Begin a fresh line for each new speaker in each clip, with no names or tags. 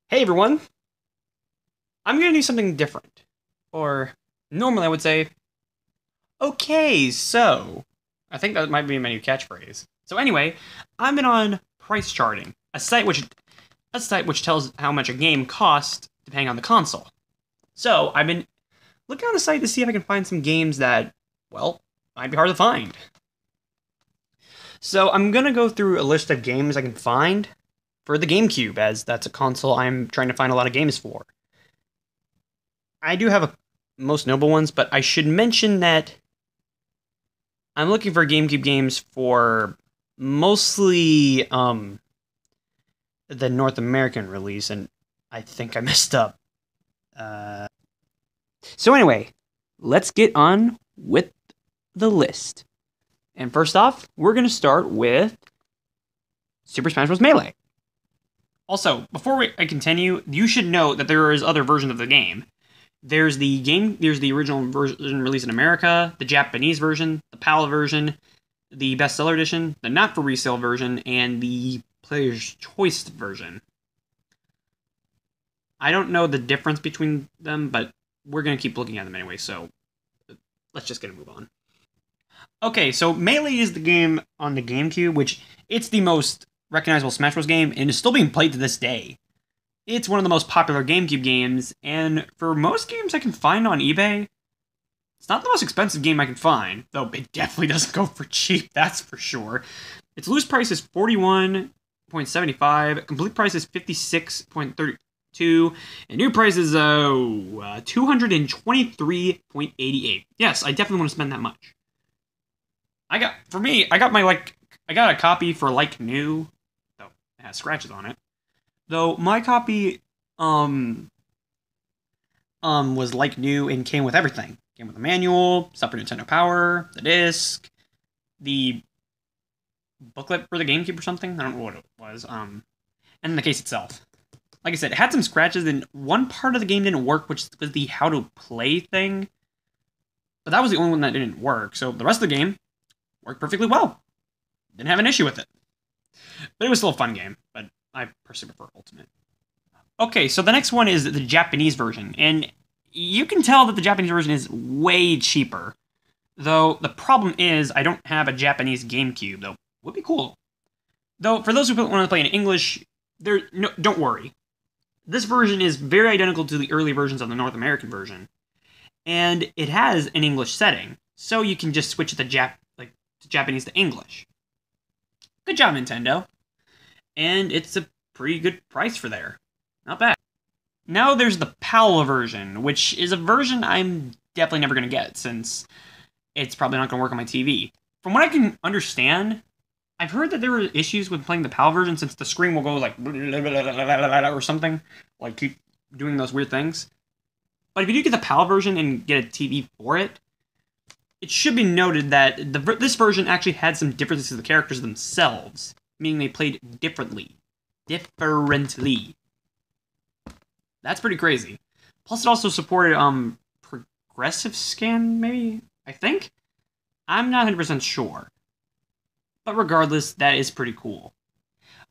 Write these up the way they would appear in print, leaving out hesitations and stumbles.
Hey everyone, I'm gonna do something different. Or, normally I would say, okay, so. I think that might be my new catchphrase. So anyway, I've been on Pricecharting, a site which tells how much a game costs depending on the console. So I've been looking on the site to see if I can find some games that, well, might be hard to find. So I'm gonna go through a list of games I can find for the GameCube, as that's a console I'm trying to find a lot of games for. I do have a most noble ones, but I should mention that I'm looking for GameCube games for mostly the North American release, and I think I messed up. Uh, so anyway, let's get on with the list. And first off, we're gonna start with Super Smash Bros. Melee. Also, before I continue, you should know that there is other versions of the game. There's the original version released in America, the Japanese version, the PAL version, the bestseller edition, the not for resale version, and the player's choice version. I don't know the difference between them, but we're gonna keep looking at them anyway, so let's just move on. Okay, so Melee is the game on the GameCube, which it's the most recognizable Smash Bros. Game and is still being played to this day. It's one of the most popular GameCube games, and for most games I can find on eBay, it's not the most expensive game I can find, though it definitely doesn't go for cheap, that's for sure. Its loose price is $41.75, complete price is $56.32, and new price is $223.88. Yes, I definitely want to spend that much. I got a copy for like new, though it has scratches on it. Though my copy was like new and came with everything. Came with a manual, Super Nintendo Power, the disc, the booklet for the GameCube or something. I don't know what it was. And then the case itself. Like I said, it had some scratches, and one part of the game didn't work, which was the how to play thing. But that was the only one that didn't work. So the rest of the game worked perfectly well. Didn't have an issue with it. But it was still a fun game. But I personally prefer Ultimate. Okay, so the next one is the Japanese version, and you can tell that the Japanese version is way cheaper. Though the problem is I don't have a Japanese GameCube, though would be cool. Though for those who want to play in English, don't worry. This version is very identical to the early versions of the North American version, and it has an English setting, so you can just switch the Japanese to English. Good job, Nintendo. And it's a pretty good price for there. Not bad. Now there's the PAL version, which is a version I'm definitely never going to get, since it's probably not going to work on my TV. From what I can understand, I've heard that there are issues with playing the PAL version, since the screen will go like or something, like keep doing those weird things. But if you do get the PAL version and get a TV for it, it should be noted that this version actually had some differences to the characters themselves, meaning they played differently. That's pretty crazy. Plus, it also supported progressive scan, maybe? I think? I'm not 100% sure. But regardless, that is pretty cool.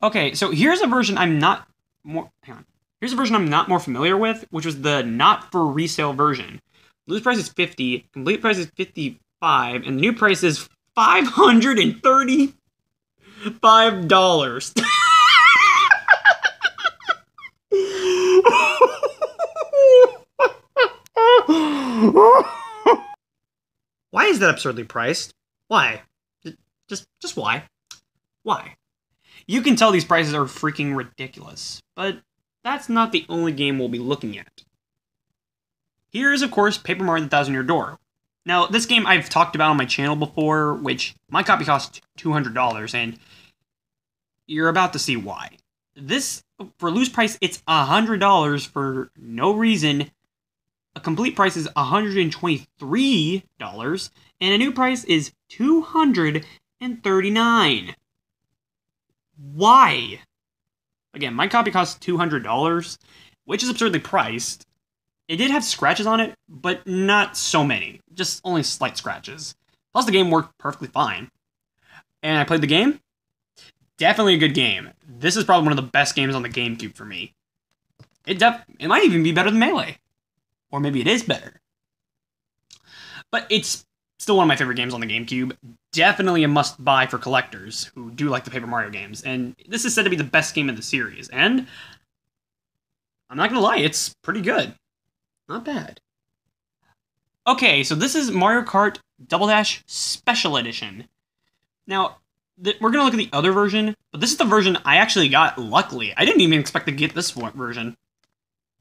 Okay, so here's a version I'm not more... Hang on. Here's a version I'm not more familiar with, which was the not for resale version. Loose price is $50, complete price is $55, and the new price is $535. Why is that absurdly priced? Why? Just why? Why? You can tell these prices are freaking ridiculous, but that's not the only game we'll be looking at. Here is, of course, Paper Mario: The Thousand Year Door. Now, this game I've talked about on my channel before, which my copy cost $200, and you're about to see why. This, for loose price, it's $100 for no reason. A complete price is $123, and a new price is $239. Why? Again, my copy cost $200, which is absurdly priced. It did have scratches on it, but not so many. Just only slight scratches. Plus, the game worked perfectly fine. And I played the game. Definitely a good game. This is probably one of the best games on the GameCube for me. It might even be better than Melee. Or maybe it is better. But it's still one of my favorite games on the GameCube. Definitely a must-buy for collectors who do like the Paper Mario games. And this is said to be the best game in the series. And I'm not gonna lie, it's pretty good. Not bad. Okay, so this is Mario Kart Double Dash Special Edition. Now, we're gonna look at the other version, but this is the version I actually got, luckily. I didn't even expect to get this version.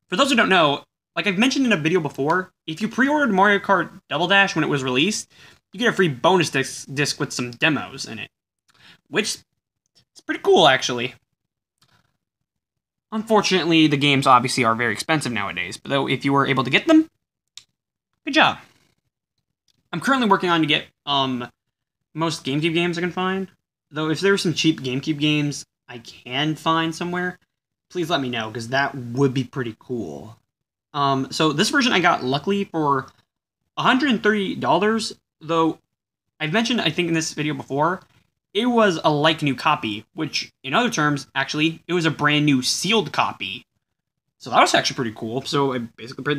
For those who don't know, like I've mentioned in a video before, if you pre-ordered Mario Kart Double Dash when it was released, you get a free bonus disc with some demos in it. Which is pretty cool, actually. Unfortunately, the games obviously are very expensive nowadays, but though if you were able to get them, good job. I'm currently working on to get most GameCube games I can find. Though if there are some cheap GameCube games I can find somewhere, please let me know, because that would be pretty cool. So this version I got luckily for $130, though I've mentioned, I think in this video before, it was a like-new copy, which, in other terms, actually, it was a brand new sealed copy. So that was actually pretty cool. So I basically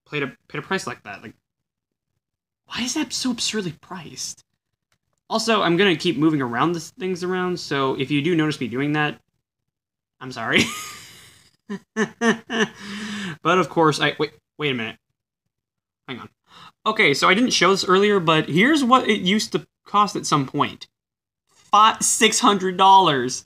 paid a price like that. Like, why is that so absurdly priced? Also, I'm gonna keep moving around things around, so if you do notice me doing that, I'm sorry. But of course, wait a minute. Hang on. Okay, so I didn't show this earlier, but here's what it used to cost at some point. $600.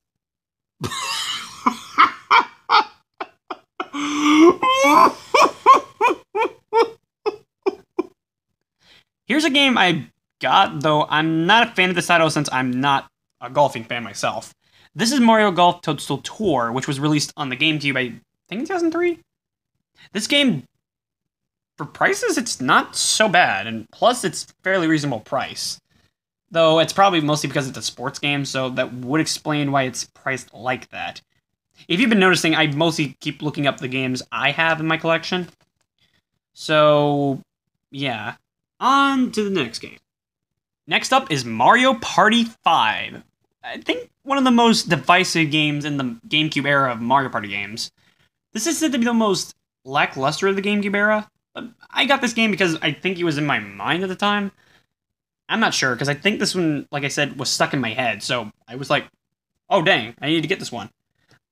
Here's a game I got, though I'm not a fan of this title since I'm not a golfing fan myself. This is Mario Golf Toadstool Tour, which was released on the GameCube, I think in 2003? This game, for prices, it's not so bad, and plus it's fairly reasonable price. Though it's probably mostly because it's a sports game, so that would explain why it's priced like that. If you've been noticing, I mostly keep looking up the games I have in my collection. So, yeah. On to the next game. Next up is Mario Party 5. I think one of the most divisive games in the GameCube era of Mario Party games. This is said to be the most lackluster of the GameCube era, but I got this game because I think it was in my mind at the time. I'm not sure, because I think this one, like I said, was stuck in my head, so I was like, oh dang, I need to get this one.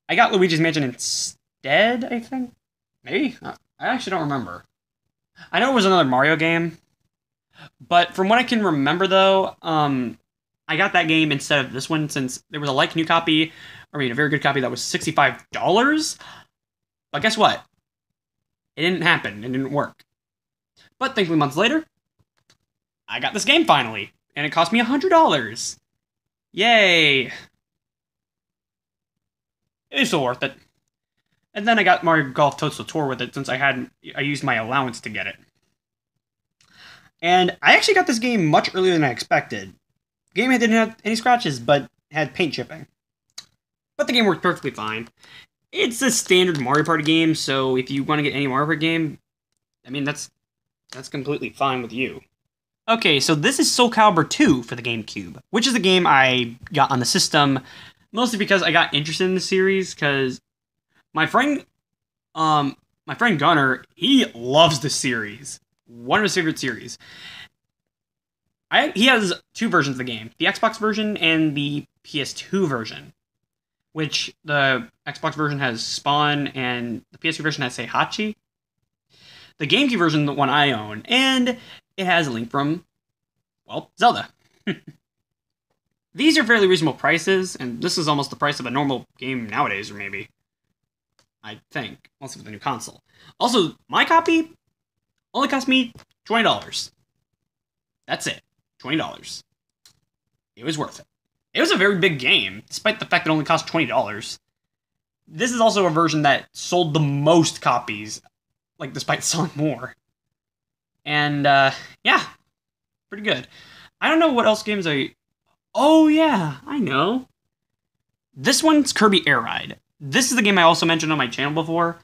I got Luigi's Mansion instead, I think? Maybe? I actually don't remember. I know it was another Mario game, but from what I can remember, though, I got that game instead of this one, since there was a like-new copy, a very good copy that was $65. But guess what? It didn't happen. It didn't work. But thankfully, months later, I got this game finally, and it cost me $100. Yay! It was still worth it. And then I got Mario Golf Toadstool Tour with it, since I used my allowance to get it. And I actually got this game much earlier than I expected. The game didn't have any scratches, but had paint chipping. But the game worked perfectly fine. It's a standard Mario Party game, so if you want to get any Mario Party game, I mean, that's completely fine with you. Okay, so this is Soul Calibur 2 for the GameCube, which is a game I got on the system, mostly because I got interested in the series, because my friend Gunnar, he loves the series. One of his favorite series. He has two versions of the game, the Xbox version and the PS2 version, which the Xbox version has Spawn and the PS2 version has Heihachi. The GameCube version, the one I own, and it has a link from, well, Zelda. These are fairly reasonable prices, and this is almost the price of a normal game nowadays, or maybe. I think, also with the new console. Also, my copy only cost me $20. That's it. $20. It was worth it. It was a very big game, despite the fact that it only cost $20. This is also a version that sold the most copies, like, despite selling more. And, yeah, pretty good. I don't know what else games Oh, yeah, I know. This one's Kirby Air Ride. This is the game I also mentioned on my channel before.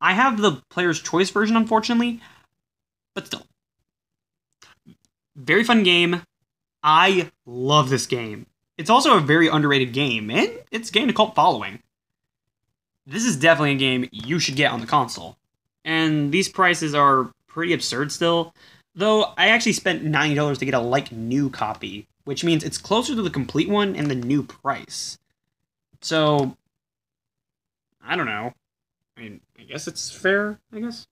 I have the Player's Choice version, unfortunately, but still. Very fun game. I love this game. It's also a very underrated game, and it's gained a cult following. this is definitely a game you should get on the console. And these prices are pretty absurd still, though I actually spent $90 to get a like-new copy, which means it's closer to the complete one and the new price. So, I don't know. I mean, I guess it's fair, I guess.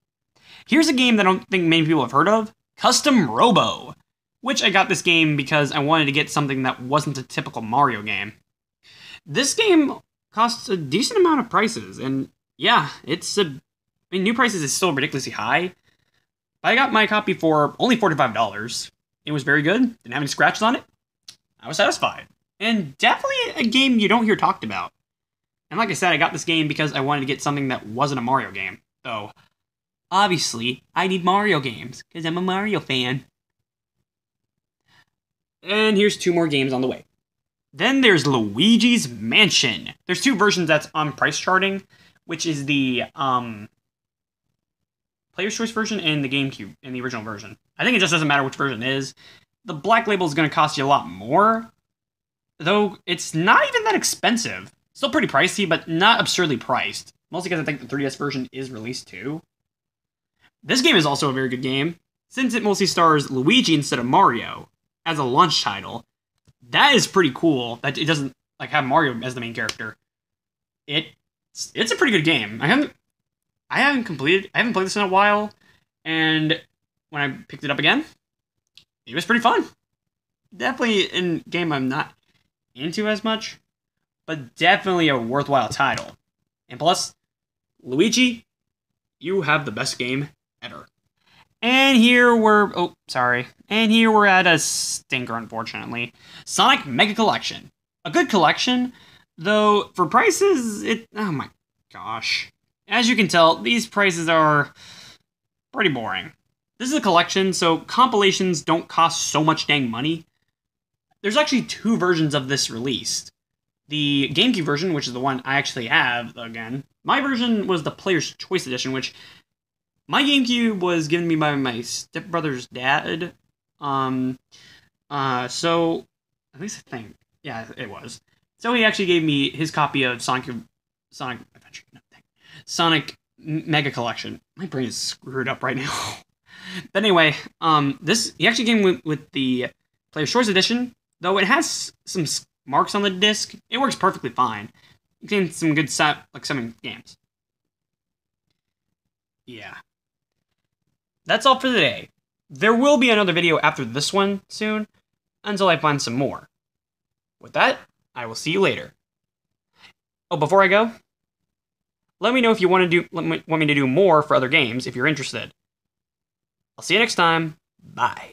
Here's a game that I don't think many people have heard of, Custom Robo, which I got this game because I wanted to get something that wasn't a typical Mario game. This game costs a decent amount of prices, and yeah, new prices is still ridiculously high. But I got my copy for only $45. It was very good, didn't have any scratches on it. I was satisfied. And definitely a game you don't hear talked about. And like I said, I got this game because I wanted to get something that wasn't a Mario game. Though, obviously, I need Mario games, because I'm a Mario fan. And here's 2 more games on the way. Then there's Luigi's Mansion. There's 2 versions that's on Pricecharting, which is the Player's Choice version and the GameCube in the original version. I think it just doesn't matter which version it is. The black label is going to cost you a lot more, though it's not even that expensive. Still pretty pricey, but not absurdly priced. Mostly because I think the 3DS version is released too. This game is also a very good game, since it mostly stars Luigi instead of Mario as a launch title. That is pretty cool that it doesn't like have Mario as the main character. It's a pretty good game. I haven't played this in a while, and when I picked it up again, it was pretty fun. Definitely a game I'm not into as much, but definitely a worthwhile title. And plus, Luigi, you have the best game ever. And here we're at a stinker, unfortunately. Sonic Mega Collection. A good collection, though for prices, oh my gosh. As you can tell, these prices are pretty boring. This is a collection, so compilations don't cost so much dang money. There's actually 2 versions of this released. The GameCube version, which is the one I actually have, again. My version was the Player's Choice Edition, which my GameCube was given me by my stepbrother's dad. So, at least I think. Yeah, it was. So he actually gave me his copy of Sonic Mega Collection. My brain is screwed up right now. But anyway, he actually came with the Player's Choice Edition, though it has some marks on the disc. It works perfectly fine. It contains some good some games. Yeah. That's all for today. There will be another video after this one soon, until I find some more. With that, I will see you later. Oh, before I go, let me know if you want me to do more for other games if you're interested. I'll see you next time. Bye.